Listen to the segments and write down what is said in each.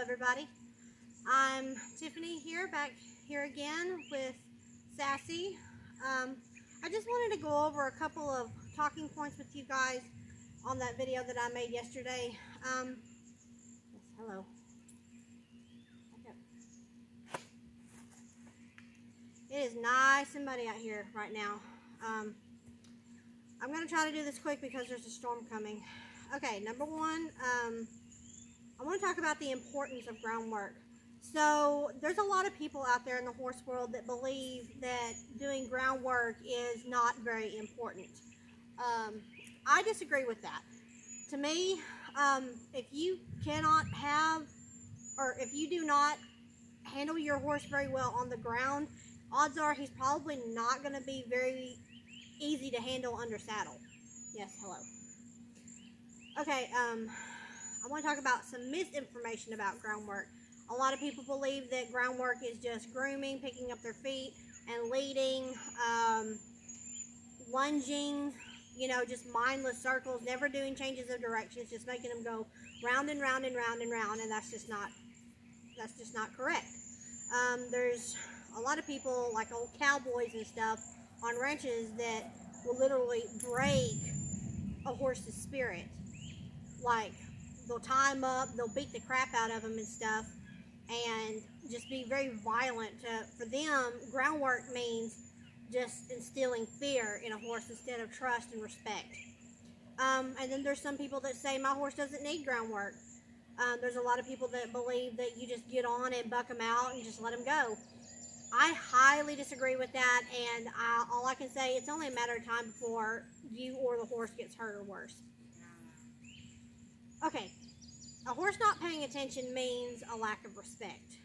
everybody. I'm Tiffany here, back here again with Sassy. I just wanted to go over a couple of talking points with you guys on that video that I made yesterday. Yes, hello. It is nice and muddy out here right now. I'm going to try to do this quick because there's a storm coming. Okay, number one, I want to talk about the importance of groundwork. So there's a lot of people out there in the horse world that believe that doing groundwork is not very important. I disagree with that. To me, if you cannot have, or if you do not handle your horse very well on the ground, odds are he's probably not going to be very easy to handle under saddle. Yes, hello. Okay, I want to talk about some misinformation about groundwork. A lot of people believe that groundwork is just grooming, picking up their feet and leading, lunging, you know, just mindless circles, never doing changes of directions, just making them go round and round and round and round, and that's just not correct. There's a lot of people, like old cowboys and stuff, on ranches that will literally break a horse's spirit. Like, they'll tie him up, they'll beat the crap out of him and stuff, and just be very violent. For them, groundwork means just instilling fear in a horse instead of trust and respect. And then there's some people that say, my horse doesn't need groundwork. There's a lot of people that believe that you just get on and buck them out and just let them go. I highly disagree with that, and all I can say, it's only a matter of time before you or the horse gets hurt or worse. Okay, a horse not paying attention means a lack of respect.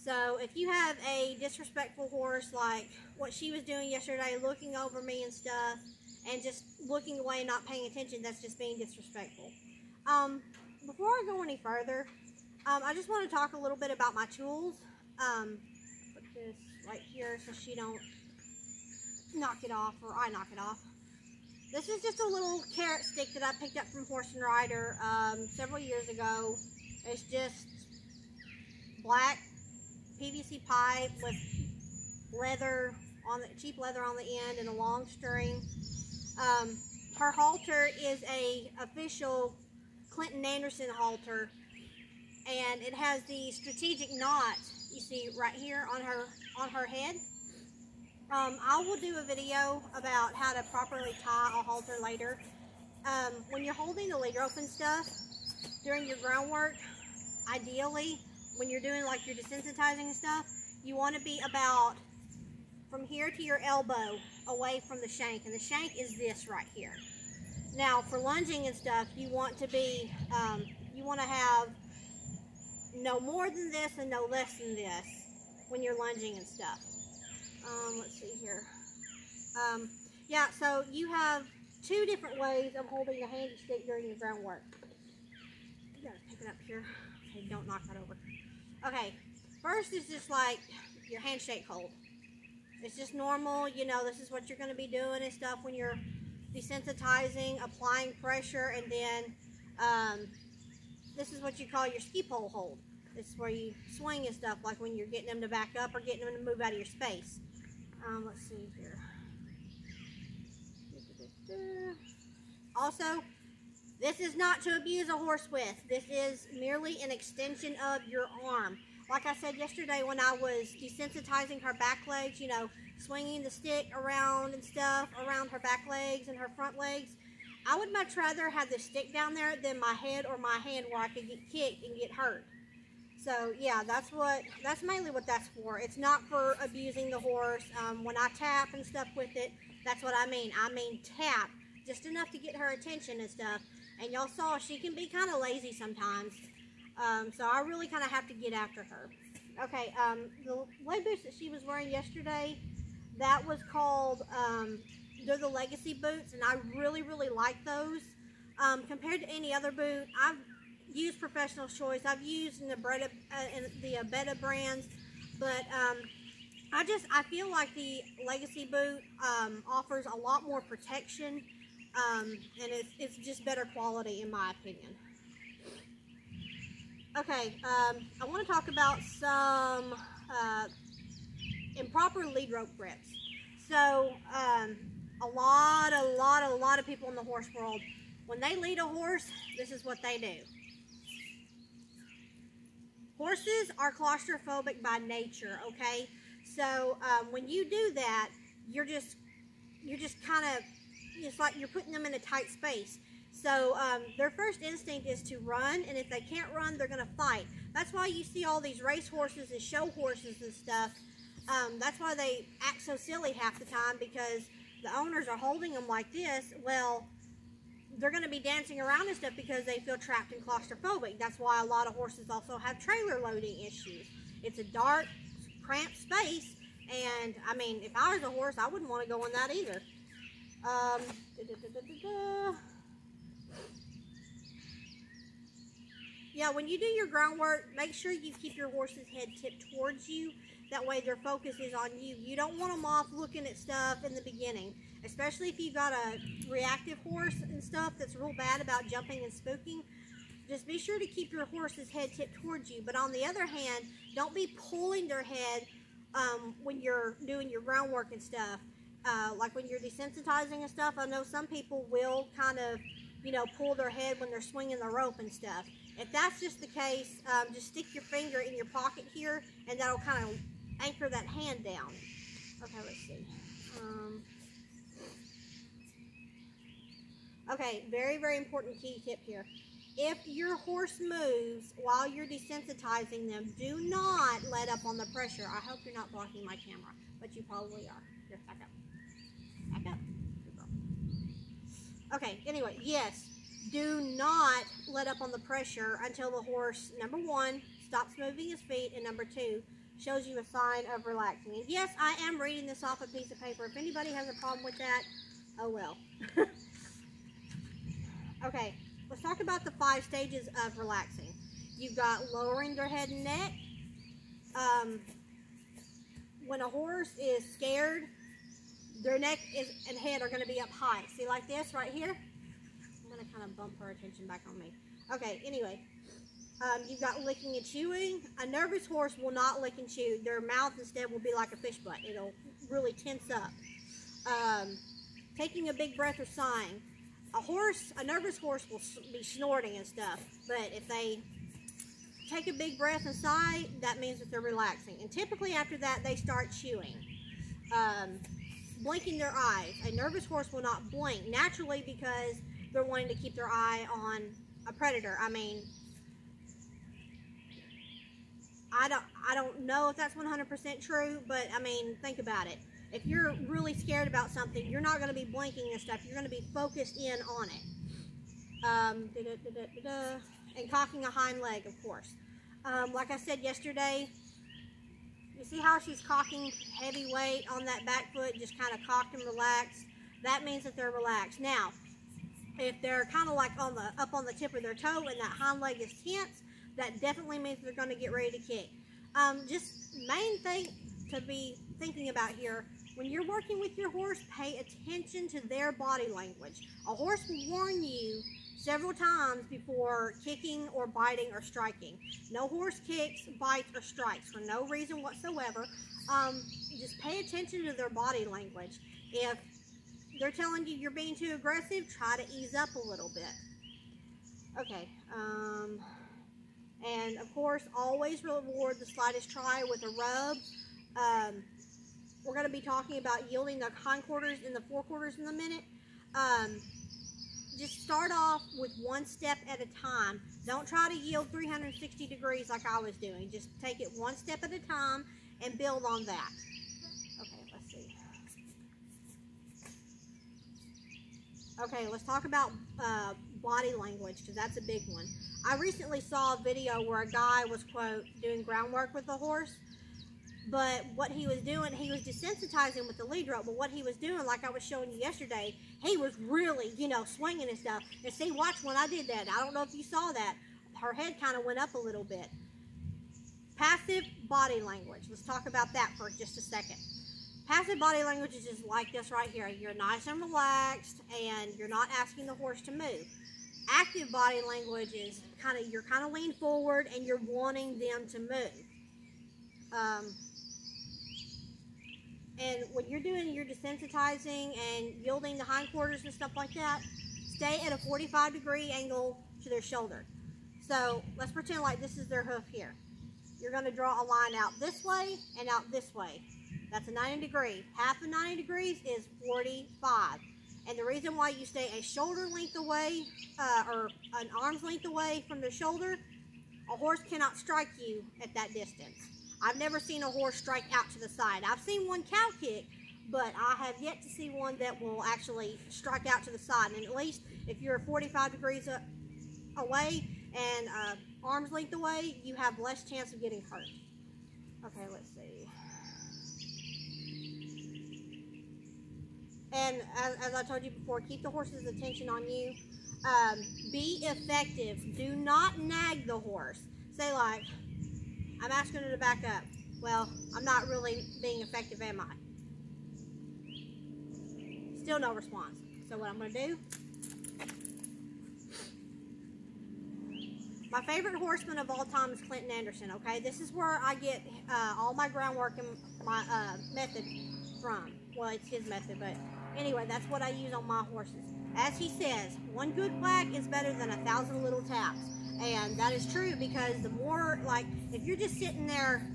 So if you have a disrespectful horse, like what she was doing yesterday, looking over me and stuff, and just looking away and not paying attention, that's just being disrespectful. Before I go any further, I just want to talk a little bit about my tools. Put this right here so she don't knock it off, or I knock it off. This is just a little carrot stick that I picked up from Horse and Rider several years ago. It's just black PVC pipe with leather on the cheap leather on the end and a long string. Her halter is a official Clinton Anderson halter, and it has the strategic knot you see right here on her head. I will do a video about how to properly tie a halter later. When you're holding the lead rope and stuff during your groundwork, ideally, when you're doing like your desensitizing and stuff, you want to be about from here to your elbow away from the shank, and the shank is this right here. Now, for lunging and stuff, you want to be, you want to have no more than this and no less than this when you're lunging and stuff. Let's see here. Yeah, so you have two different ways of holding the handy stick during your groundwork. You gotta pick it up here. Okay, don't knock that over. Okay, first is just like your handshake hold. It's just normal, you know, this is what you're going to be doing and stuff when you're desensitizing, applying pressure, and then this is what you call your ski pole hold. This is where you swing and stuff, like when you're getting them to back up or getting them to move out of your space. Let's see here. Also, this is not to abuse a horse with. This is merely an extension of your arm. Like I said yesterday when I was desensitizing her back legs, you know, swinging the stick around and stuff around her back legs and her front legs, I would much rather have the stick down there than my head or my hand where I could get kicked and get hurt. So yeah, that's mainly what that's for. It's not for abusing the horse. When I tap and stuff with it, that's what I mean. I mean tap, just enough to get her attention and stuff. And y'all saw she can be kind of lazy sometimes. So I really kind of have to get after her. Okay, the leg boots that she was wearing yesterday, that was called, they're the Legacy boots, and I really, really like those. Compared to any other boot, I've used Professional Choice. I've used in the Beta brands, but I feel like the Legacy boot offers a lot more protection, and it's just better quality in my opinion. Okay, I want to talk about some improper lead rope grips. So, a lot of people in the horse world, when they lead a horse, this is what they do. Horses are claustrophobic by nature, okay? So, when you do that, you're just kind of, it's like you're putting them in a tight space. So their first instinct is to run, and if they can't run, they're going to fight. That's why you see all these race horses and show horses and stuff. That's why they act so silly half the time, because the owners are holding them like this. Well, they're going to be dancing around and stuff because they feel trapped and claustrophobic. That's why a lot of horses also have trailer loading issues. It's a dark, cramped space, and I mean, if I was a horse, I wouldn't want to go in that either. Yeah, when you do your groundwork, make sure you keep your horse's head tipped towards you. That way their focus is on you. You don't want them off looking at stuff in the beginning, especially if you've got a reactive horse and stuff that's real bad about jumping and spooking. Just be sure to keep your horse's head tipped towards you. But on the other hand, don't be pulling their head when you're doing your groundwork and stuff. Like when you're desensitizing and stuff, I know some people will kind of, you know, pull their head when they're swinging the rope and stuff. If that's just the case, just stick your finger in your pocket here, and that'll kind of anchor that hand down. Okay, let's see. Okay, very important key tip here. If your horse moves while you're desensitizing them, do not let up on the pressure. I hope you're not blocking my camera, but you probably are. Here, back up. Back up. Good girl. Okay, anyway, yes. Do not let up on the pressure until the horse, number one, stops moving his feet, and number two, shows you a sign of relaxing. And yes, I am reading this off a piece of paper. If anybody has a problem with that, oh well. Okay, let's talk about the 5 stages of relaxing. You've got lowering their head and neck. When a horse is scared, their neck and head are going to be up high. See, like this right here? I'm going to kind of bump her attention back on me. Okay, anyway. You've got licking and chewing. A nervous horse will not lick and chew. Their mouth instead will be like a fish butt. It'll really tense up. Taking a big breath or sighing. A nervous horse will be snorting and stuff. But if they take a big breath and sigh, that means that they're relaxing. And typically after that, they start chewing. Blinking their eyes. A nervous horse will not blink naturally because they're wanting to keep their eye on a predator. I mean, I don't know if that's 100% true, but I mean, think about it. If you're really scared about something, you're not going to be blinking and stuff. You're going to be focused in on it. And cocking a hind leg, of course. Like I said yesterday, you see how she's cocking heavy weight on that back foot, just kind of cocked and relaxed? That means that they're relaxed. Now, if they're kind of like up on the tip of their toe and that hind leg is tense, that definitely means they're going to get ready to kick. Just main thing to be thinking about here, when you're working with your horse, pay attention to their body language. A horse will warn you several times before kicking or biting or striking. No horse kicks, bites, or strikes for no reason whatsoever. Just pay attention to their body language. If they're telling you you're being too aggressive, try to ease up a little bit. Okay. And of course, always reward the slightest try with a rub. We're going to be talking about yielding the hindquarters and the forequarters in a minute. Just start off with one step at a time. Don't try to yield 360 degrees like I was doing. Just take it one step at a time and build on that. Okay, let's see. Okay, let's talk about body language, because that's a big one. I recently saw a video where a guy was, quote, doing groundwork with a horse. But what he was doing, he was desensitizing with the lead rope. But what he was doing, like I was showing you yesterday, he was really, you know, swinging and stuff. And see, watch when I did that. I don't know if you saw that. Her head kind of went up a little bit. Passive body language. Let's talk about that for just a second. Passive body language is just like this right here. You're nice and relaxed, and you're not asking the horse to move. Active body language is you're kind of leaned forward and you're wanting them to move. And when you're doing your desensitizing and yielding the hindquarters and stuff like that, stay at a 45-degree angle to their shoulder. So let's pretend like this is their hoof here. You're going to draw a line out this way and out this way. That's a 90 degree. Half of 90 degrees is 45. And the reason why you stay a shoulder length away or an arm's length away from the shoulder, a horse cannot strike you at that distance. I've never seen a horse strike out to the side. I've seen one cow kick, but I have yet to see one that will actually strike out to the side. And at least if you're 45 degrees away and arm's length away, you have less chance of getting hurt. Okay, let's see. And as I told you before, keep the horse's attention on you. Be effective. Do not nag the horse. Say like, I'm asking her to back up. Well, I'm not really being effective, am I? Still no response. So what I'm going to do, my favorite horseman of all time is Clinton Anderson, okay? This is where I get all my groundwork and my method from. Well, it's his method, but anyway, that's what I use on my horses. As he says, one good whack is better than 1,000 little taps. And that is true, because the more, like, if you're just sitting there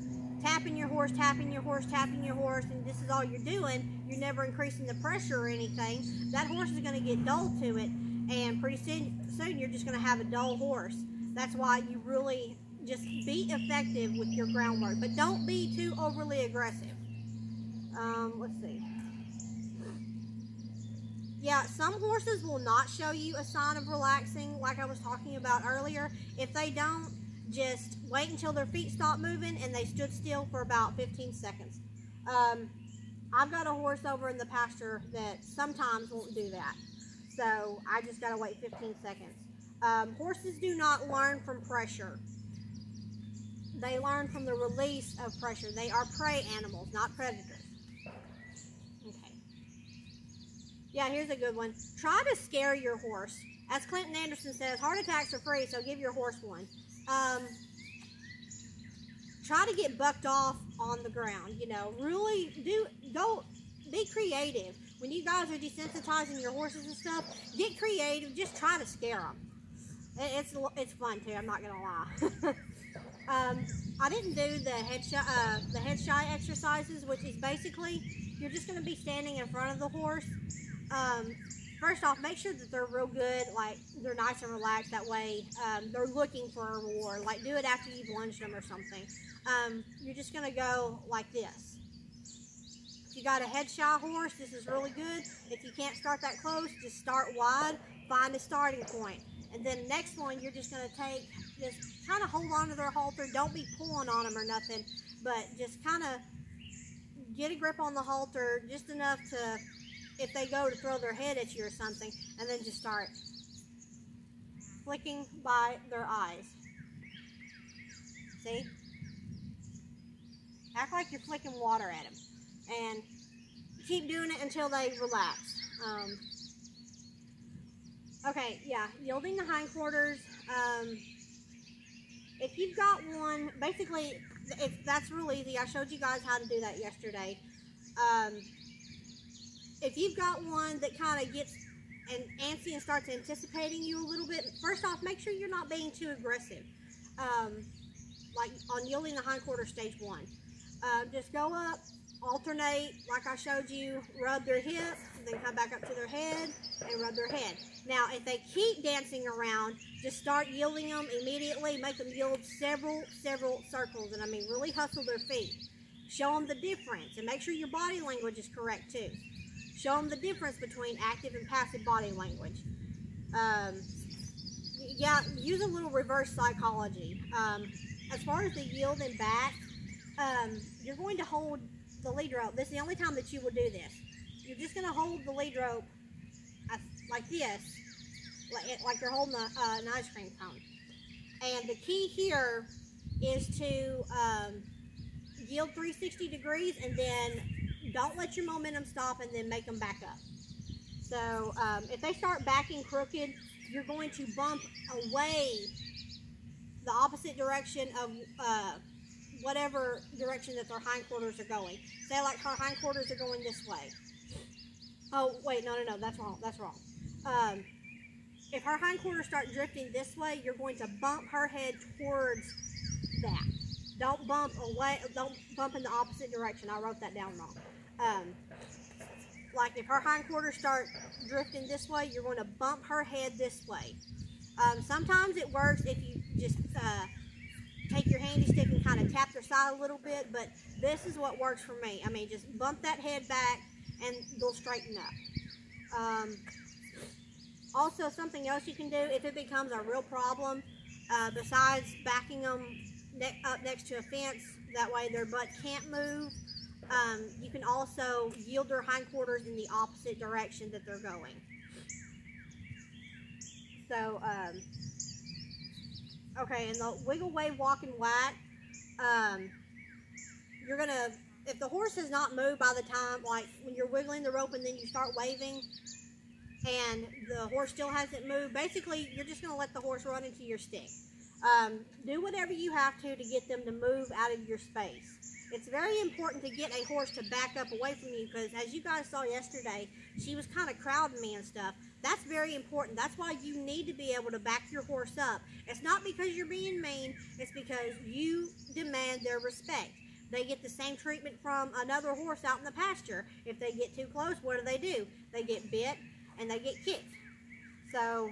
tapping your horse, tapping your horse, tapping your horse, and this is all you're doing, you're never increasing the pressure or anything, that horse is going to get dull to it, and pretty soon you're just going to have a dull horse. That's why you really just be effective with your groundwork, but don't be too overly aggressive. Let's see. Yeah, some horses will not show you a sign of relaxing, like I was talking about earlier. If they don't, just wait until their feet stop moving and they stood still for about 15 seconds. I've got a horse over in the pasture that sometimes won't do that. So I just got to wait 15 seconds. Horses do not learn from pressure. They learn from the release of pressure. They are prey animals, not predators. Okay. Yeah, here's a good one. Try to scare your horse. As Clinton Anderson says, heart attacks are free, so give your horse one. Try to get bucked off on the ground. You know, really go be creative. When you guys are desensitizing your horses and stuff, get creative. Just try to scare them. It's fun too. I'm not gonna lie. I didn't do the head shy exercises, which is basically you're just gonna be standing in front of the horse. First off, make sure that they're real good, like they're nice and relaxed. That way, they're looking for a reward. Like do it after you've lunged them or something. You're just gonna go like this. If you got a head shy horse, this is really good. If you can't start that close, just start wide. Find a starting point. And then next one, you're just going to just kind of hold on to their halter. Don't be pulling on them or nothing, but just kind of get a grip on the halter just enough to, if they go to throw their head at you or something, and then just start flicking by their eyes. See? Act like you're flicking water at them. And keep doing it until they relax. Okay, yeah, yielding the hindquarters. If you've got one, basically, that's real easy. I showed you guys how to do that yesterday. If you've got one that kind of gets antsy and starts anticipating you a little bit, first off, make sure you're not being too aggressive. Like on yielding the hindquarter stage 1. Just go up, alternate, like I showed you, rub their hip, then come back up to their head and rub their head. Now, if they keep dancing around, just start yielding them immediately. Make them yield several circles, and I mean really hustle their feet. Show them the difference, and make sure your body language is correct too. Show them the difference between active and passive body language. Yeah, use a little reverse psychology. As far as the yield and back, you're going to hold the lead rope. This is the only time that you will do this. You're just going to hold the lead rope like this, like you're holding an ice cream cone. And the key here is to yield 360 degrees, and then don't let your momentum stop, and then make them back up. So if they start backing crooked, you're going to bump away the opposite direction of whatever direction that their hindquarters are going. Say like her hindquarters are going this way. Oh, wait, no, that's wrong. If her hindquarters start drifting this way, you're going to bump her head towards that. Don't bump away, don't bump in the opposite direction. I wrote that down wrong. Like if her hindquarters start drifting this way, you're going to bump her head this way. Sometimes it works if you just take your handy stick and kind of tap their side a little bit, but this is what works for me. I mean, just bump that head back and they'll straighten up. Also, something else you can do if it becomes a real problem, besides backing them up next to a fence, that way their butt can't move, you can also yield their hindquarters in the opposite direction that they're going. So, okay, and the wiggle, wave, walk, and whack, you're going to, if the horse has not moved by the time, like when you're wiggling the rope and then you start waving, and the horse still hasn't moved, basically you're just going to let the horse run into your stick. Do whatever you have to get them to move out of your space. It's very important to get a horse to back up away from you, because as you guys saw yesterday, she was kind of crowding me and stuff. That's very important. That's why you need to be able to back your horse up. It's not because you're being mean, it's because you demand their respect. They get the same treatment from another horse out in the pasture. If they get too close, what do? They get bit and they get kicked. So,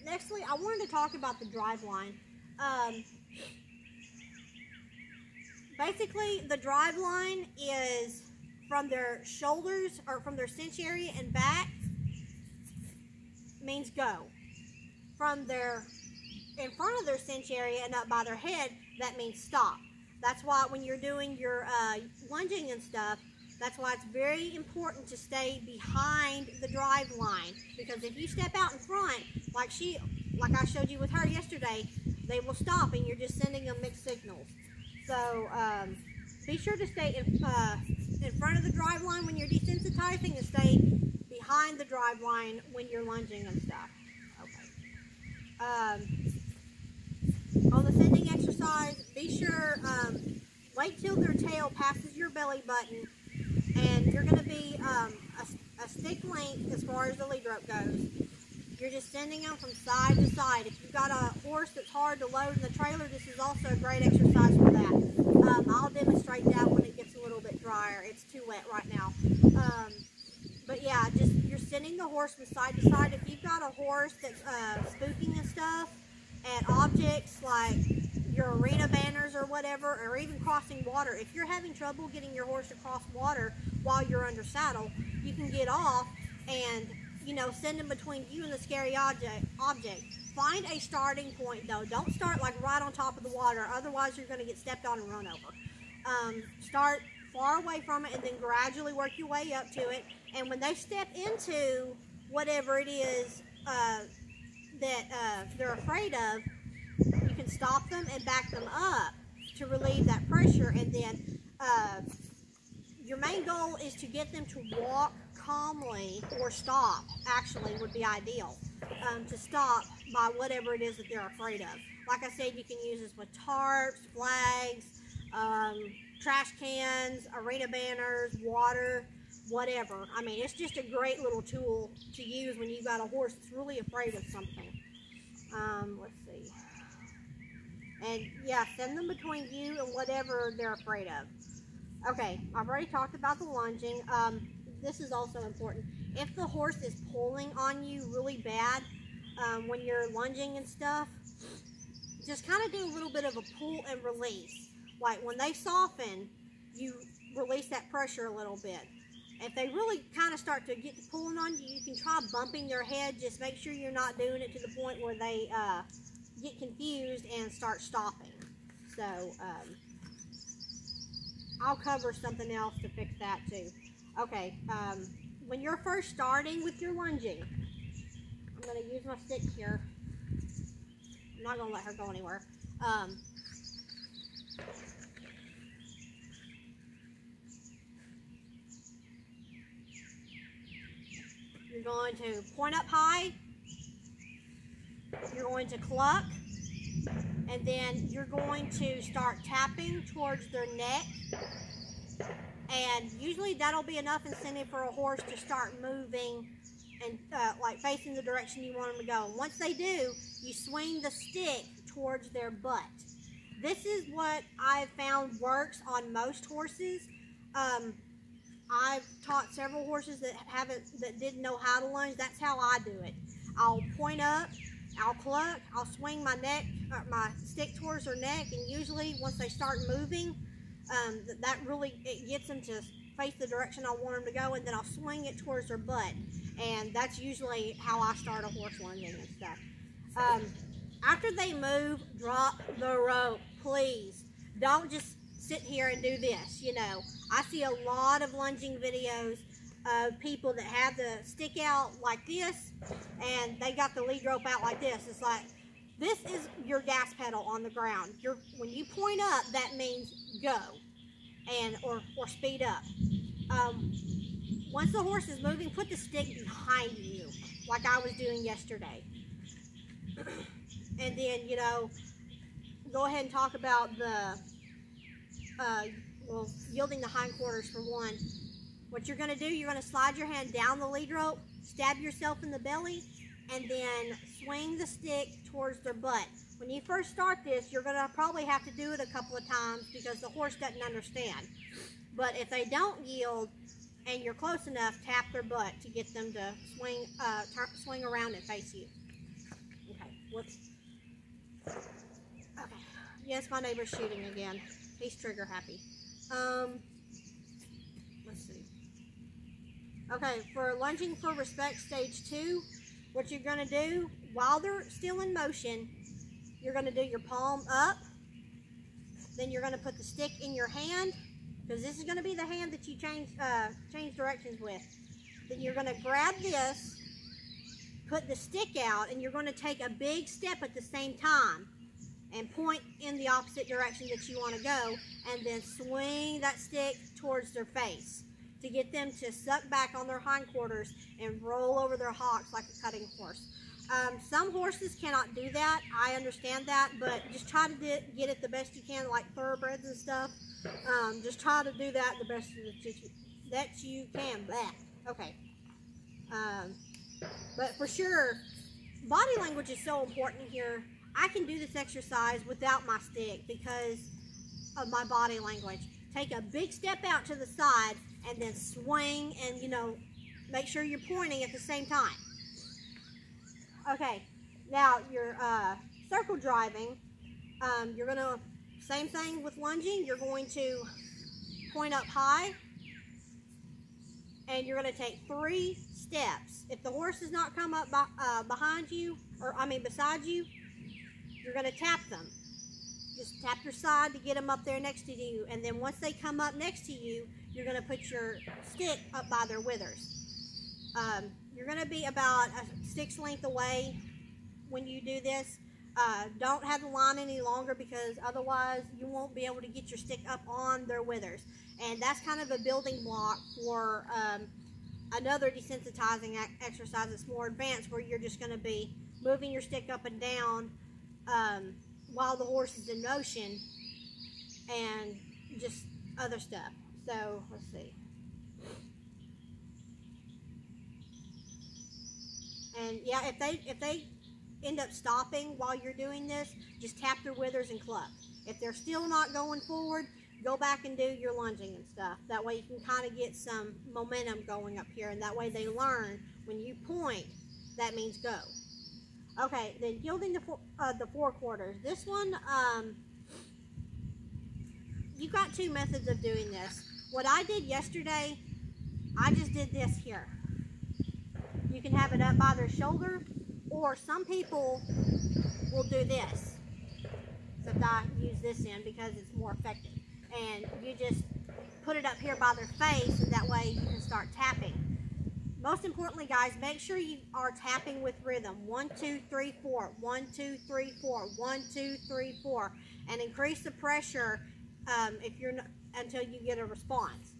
nextly, I wanted to talk about the drive line. Basically, the drive line is from their shoulders, or from their cinch area and back, means go. From their, in front of their cinch area and up by their head, that means stop. That's why when you're doing your lunging and stuff, that's why it's very important to stay behind the drive line, because if you step out in front, like I showed you with her yesterday, they will stop and you're just sending them mixed signals. So be sure to stay in front of the drive line when you're desensitizing, and stay behind the drive line when you're lunging and stuff. Okay. On the sending exercise, be sure, wait till their tail passes your belly button, and you're going to be a stick length as far as the lead rope goes. You're just sending them from side to side. If you've got a horse that's hard to load in the trailer, this is also a great exercise for that. I'll demonstrate that when it gets a little bit drier. It's too wet right now. But yeah, just you're sending the horse from side to side. If you've got a horse that's spooking and stuff at objects like your arena banners or whatever, or even crossing water, if you're having trouble getting your horse to cross water while you're under saddle, you can get off and, you know, send them between you and the scary object. Find a starting point though. Don't start like right on top of the water, otherwise you're going to get stepped on and run over. Start far away from it and then gradually work your way up to it. And when they step into whatever it is that they're afraid of, you can stop them and back them up to relieve that pressure. And then your main goal is to get them to walk calmly, or stop, actually, would be ideal. To stop by whatever it is that they're afraid of. Like I said, you can use this with tarps, flags, trash cans, arena banners, water, whatever. I mean, it's just a great little tool to use when you've got a horse that's really afraid of something. Let's see. And yeah, send them between you and whatever they're afraid of. Okay, I've already talked about the lunging. This is also important. If the horse is pulling on you really bad when you're lunging and stuff, just kind of do a little bit of a pull and release. Like when they soften, you release that pressure a little bit. If they really kind of start to get to pulling on you, you can try bumping their head. Just make sure you're not doing it to the point where they get confused and start stopping. So I'll cover something else to fix that too. Okay, when you're first starting with your lunging, I'm going to use my stick here. I'm not going to let her go anywhere. You're going to point up high. You're going to cluck. And then you're going to start tapping towards their neck. And usually that'll be enough incentive for a horse to start moving and like facing the direction you want them to go. And once they do, you swing the stick towards their butt. This is what I've found works on most horses. I've taught several horses that didn't know how to lunge. That's how I do it. I'll point up, I'll cluck, I'll swing my stick towards their neck, and usually once they start moving, that really gets them to face the direction I want them to go, and then I'll swing it towards their butt. And that's usually how I start a horse lunging and stuff. After they move, drop the rope, please. Don't just sit here and do this, you know. I see a lot of lunging videos of people that have the stick out like this, and they got the lead rope out like this. It's like, this is your gas pedal on the ground. When you point up, that means go, or speed up. Once the horse is moving, put the stick behind you, like I was doing yesterday. And then, you know, go ahead and talk about yielding the hindquarters for one. What you're going to do, you're going to slide your hand down the lead rope, stab yourself in the belly, and then swing the stick towards their butt. When you first start this, you're going to probably have to do it a couple of times because the horse doesn't understand. But if they don't yield and you're close enough, tap their butt to get them to swing around and face you. Okay, whoops. Okay, yes, my neighbor's shooting again. He's trigger happy. Let's see. Okay, for lunging for respect stage 2, what you're going to do while they're still in motion, you're going to do your palm up. Then you're going to put the stick in your hand, because this is going to be the hand that you change directions with. Then you're going to grab this, put the stick out, and you're going to take a big step at the same time and point in the opposite direction that you want to go, and then swing that stick towards their face to get them to suck back on their hindquarters and roll over their hocks like a cutting horse. Some horses cannot do that. I understand that, but just try to get it the best you can, like thoroughbreds and stuff. Just try to do that the best that you can. Blah. Okay. But for sure, body language is so important here. I can do this exercise without my stick because of my body language. Take a big step out to the side and then swing, and, you know, make sure you're pointing at the same time. Okay, now you're circle driving. You're going to, same thing with lunging, you're going to point up high, and you're going to take 3 steps. If the horse does not come up behind you, beside you, you're going to tap them. Just tap your side to get them up there next to you, and then once they come up next to you, you're going to put your stick up by their withers. You're going to be about a stick's length away when you do this. Don't have the line any longer, because otherwise you won't be able to get your stick up on their withers. And that's kind of a building block for another desensitizing exercise that's more advanced, where you're just going to be moving your stick up and down while the horse is in motion, and just other stuff. So let's see. And yeah, if they end up stopping while you're doing this, just tap their withers and cluck. If they're still not going forward, go back and do your lunging and stuff. That way you can kind of get some momentum going up here, and that way they learn when you point, that means go. Okay, then yielding the forequarters. This one, you got 2 methods of doing this. What I did yesterday, I just did this here. You can have it up by their shoulder, or some people will do this. Except I use this in because it's more effective. And you just put it up here by their face, and that way you can start tapping. Most importantly, guys, make sure you are tapping with rhythm. 1, 2, 3, 4. 1, 2, 3, 4. 1, 2, 3, 4. And increase the pressure until you get a response.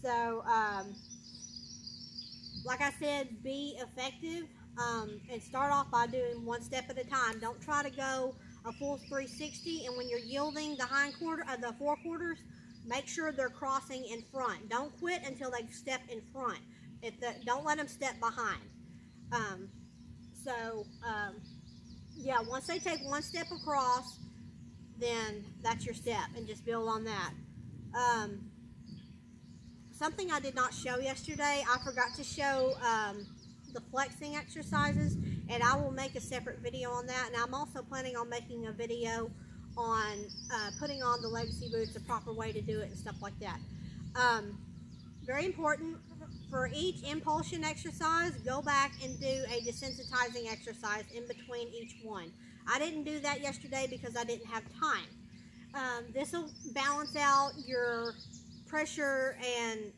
So Like I said, be effective, and start off by doing one step at a time. Don't try to go a full 360, and when you're yielding the forequarters, make sure they're crossing in front. Don't quit until they step in front. Don't let them step behind. Yeah, once they take one step across, then that's your step, and just build on that. Something I did not show yesterday, I forgot to show the flexing exercises, and I will make a separate video on that. And I'm also planning on making a video on putting on the legacy boots, the proper way to do it, and stuff like that. Very important, for each impulsion exercise, go back and do a desensitizing exercise in between each one. I didn't do that yesterday because I didn't have time. This will balance out your pressure and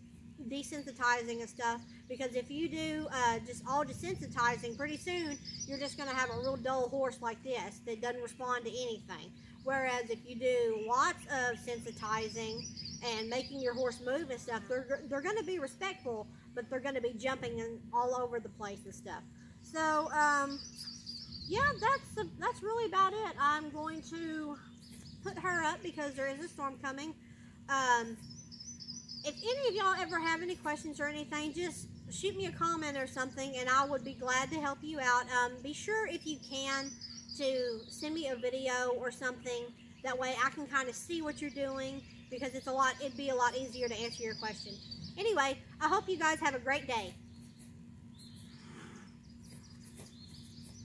desensitizing and stuff, because if you do just all desensitizing, pretty soon you're just going to have a real dull horse like this that doesn't respond to anything. Whereas if you do lots of sensitizing and making your horse move and stuff, they're going to be respectful, but they're going to be jumping all over the place and stuff. So yeah, that's really about it. I'm going to put her up because there is a storm coming. If any of y'all ever have any questions or anything, just shoot me a comment or something, and I would be glad to help you out. Be sure, if you can, to send me a video or something. That way I can kind of see what you're doing, because it'd be a lot easier to answer your question. Anyway, I hope you guys have a great day.